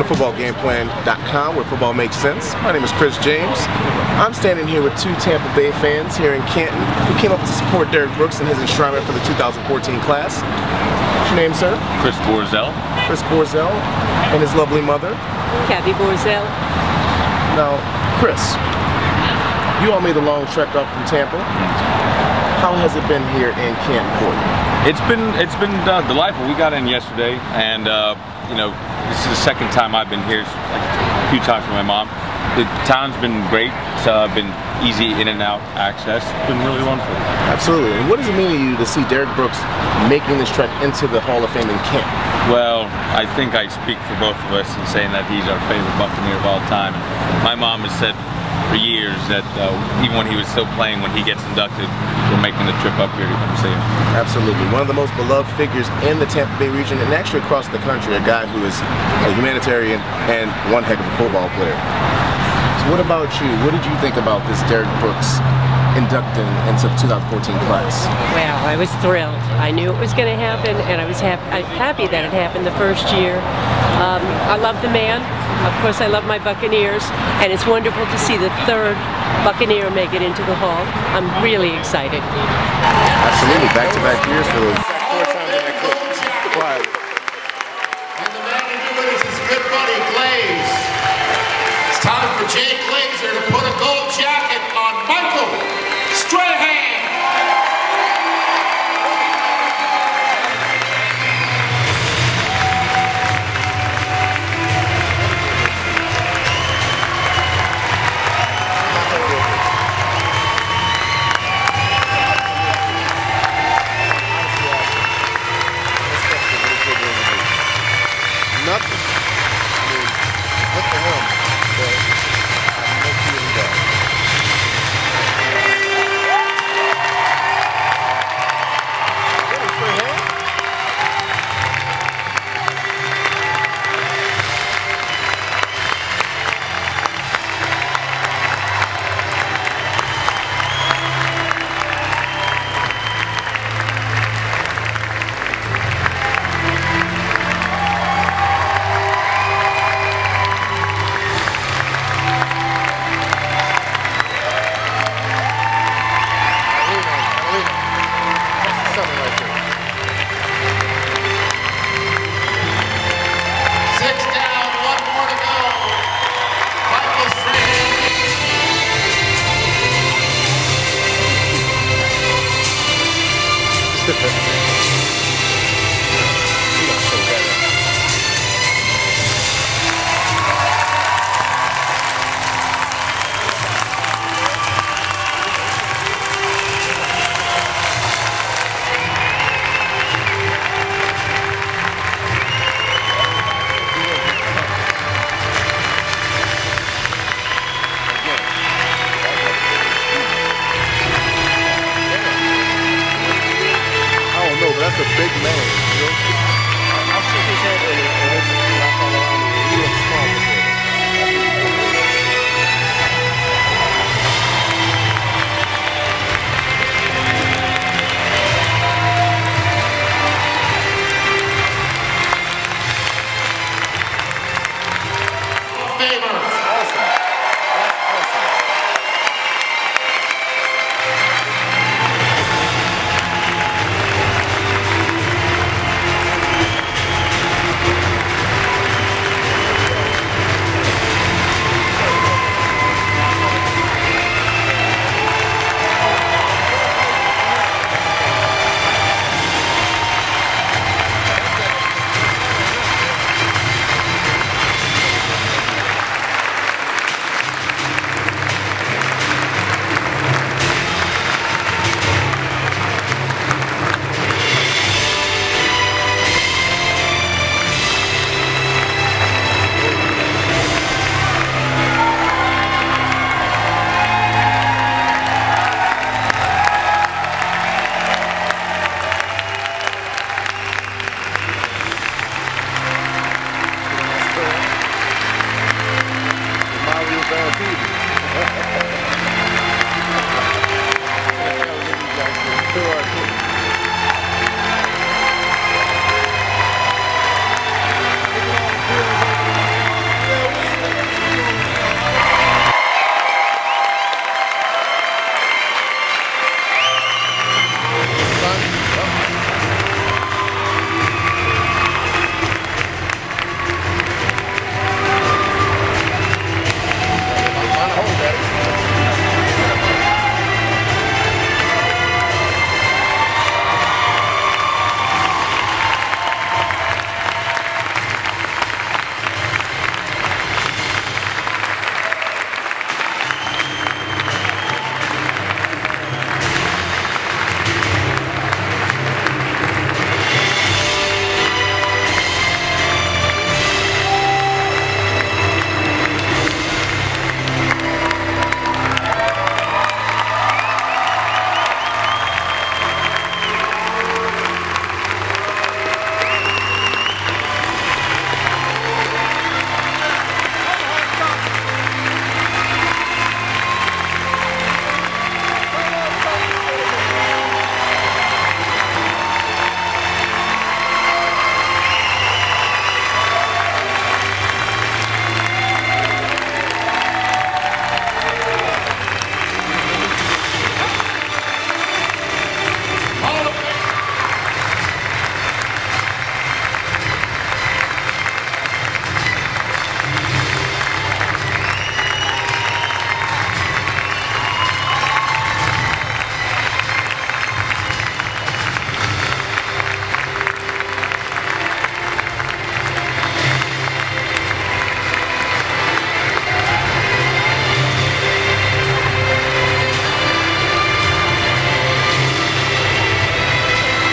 Welcome to footballgameplan.com, where football makes sense. My name is Chris James. I'm standing here with two Tampa Bay fans here in Canton who came up to support Derrick Brooks in his enshrinement for the 2014 class. What's your name, sir? Chris Borzell. Chris Borzell and his lovely mother. Kathy Borzell. Now, Chris, you all made the long trek up from Tampa. How has it been here in Canton for you? It's been delightful. We got in yesterday, and you know, this is the second time I've been here, like a few times with my mom. The town's been great. It's been easy in and out access. It's been really wonderful. Absolutely. And what does it mean to you to see Derrick Brooks making this trek into the Hall of Fame in Canton? Well, I think I speak for both of us in saying that he's our favorite Buccaneer of all time. My mom has said for years that even when he was still playing, when he gets inducted, we're making the trip up here to come see him. Absolutely. One of the most beloved figures in the Tampa Bay region and actually across the country, a guy who is a humanitarian and one heck of a football player. So what about you? What did you think about this Derrick Brooks inducting into the 2014 class? Well, I was thrilled. I knew it was going to happen, and I was happy that it happened the first year. I love the man. Of course, I love my Buccaneers, and it's wonderful to see the third Buccaneer make it into the Hall. I'm really excited. Absolutely. Back-to-back years for those. And the man who did it is his good buddy, Glaze. It's time for Jay Glazer to put a gold jacket on Michael Strahan. Nothing. I mean, good for him, but I have no feeling that. That's a big man. I'll shake his head and it's not all around me. He looks small.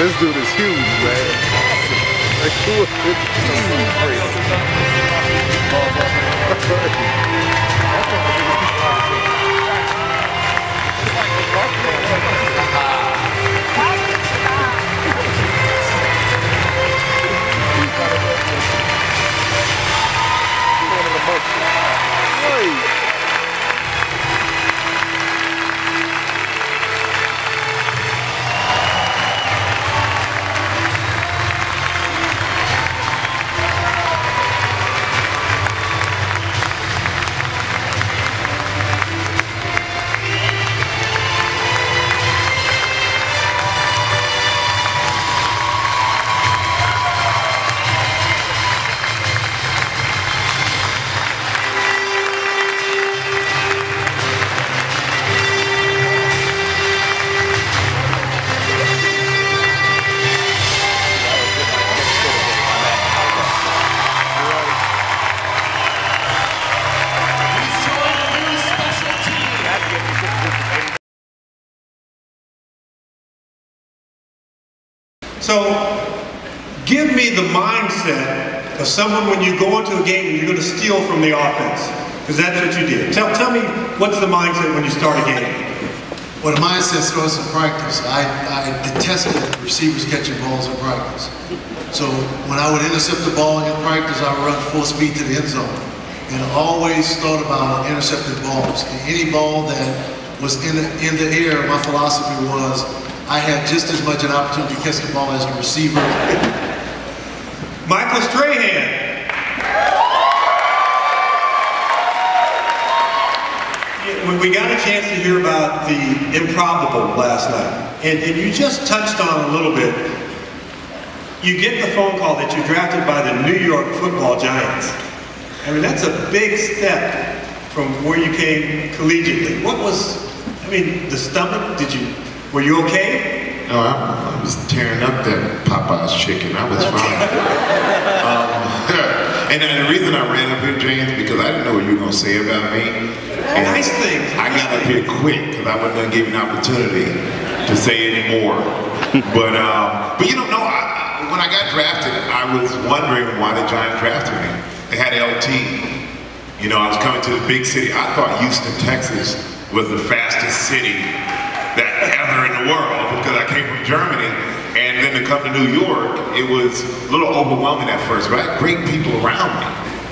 This dude is huge, man. Like, cool. So, give me the mindset of someone when you go into a game and you're going to steal from the offense. Because that's what you did. Tell me, what's the mindset when you start a game? Well, the mindset starts in practice. I detested receivers catching balls in practice. So when I would intercept the ball in practice, I would run full speed to the end zone. And I always thought about intercepted balls. And any ball that was in the air, my philosophy was I had just as much an opportunity to catch the ball as a receiver. Michael Strahan. We got a chance to hear about the improbable last night, and you just touched on a little bit. You get the phone call that you're drafted by the New York Football Giants. I mean, that's a big step from where you came collegiately. What was, I mean, the stomach, were you okay? No, I was tearing up that Popeye's chicken. I was fine. And the reason I ran up here, James, because I didn't know what you were going to say about me. And nice thing. I got up here quick because I wasn't going to give you an opportunity to say any more. But you don't know, when I got drafted, I was wondering why the Giants drafted me. They had LT. You know, I was coming to the big city. I thought Houston, Texas was the fastest city that ever in the world because I came from Germany. And then to come to New York, it was a little overwhelming at first, but I had great people around me.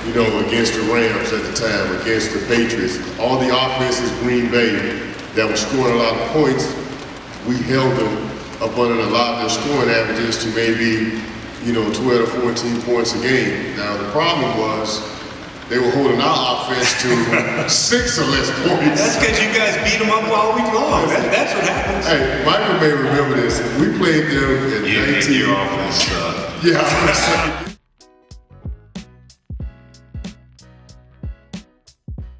You know, against the Rams at the time, against the Patriots, all the offenses Green Bay that were scoring a lot of points, we held them up under a lot of their scoring averages to maybe, 12 or 14 points a game. Now the problem was they were holding our offense to 6 or less points. That's because you guys beat them up all week long. That's what happens. Hey, Michael may remember this. We played them in 19. Your offense. Yeah, I'm